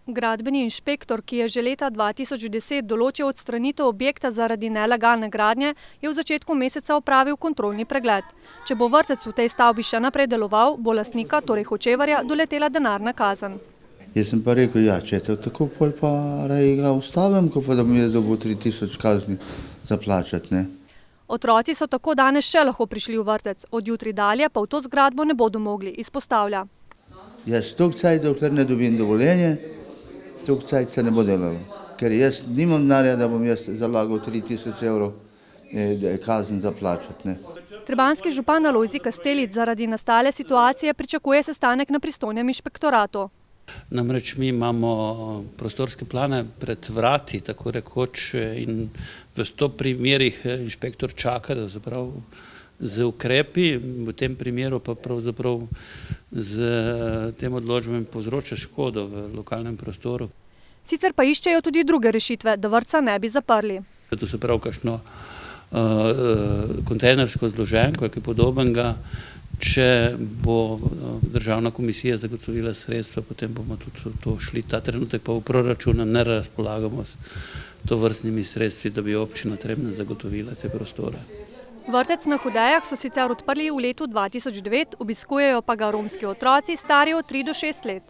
Gradbeni inšpektor, ki je že leta 2010 določil odstranitev objekta zaradi nelegalne gradnje, je v začetku meseca opravil kontrolni pregled. Če bo vrtec v tej stavbi še naprej deloval, bo lastnika, torej Hočevarja, doletela denarna kazen. Jaz sem pa rekel, če je to tako, pol pa raje ga ustavim, ko pa da mi je dobil 3000 kazni za plačati, ne. Otroci so tako danes še lahko prišli v vrtec, od jutri dalje pa v to zgradbo ne bodo mogli, izpostavlja. Jaz toliko cajt, dokler ne dobim dovoljenje, toliko cajt se ne bo delalo. Ker jaz nimam denarja, da bom jaz zalagal 3000 evrov kazen za plačati, ne. Trebanjski župan Alojzij Kastelic zaradi nastale situacije pričakuje sestanek na pristojnem inšpektoratu. Namreč mi imamo prostorske plane pred vrati, tako rekoč, in v 100 primerih inšpektor čaka, da z ukrepi, v tem primeru pa pravzaprav z tem odločbami povzroča škodo v lokalnem prostoru. Sicer pa iščejo tudi druge rešitve, da vrtca ne bi zaprli. To se pravi kakšno kontejnersko zloženko, kaj podobnega. Če bo državna komisija zagotovila sredstva, potem bomo tudi to šli. Ta trenutek pa v proračunu ne razpolagamo s tovrstnimi sredstvi, da bi občina Trebnje zagotovila te prostore. Vrtec na Hudejah so sicer odprli v letu 2009, obiskujejo pa ga romski otroci, stari od 3 do 6 let.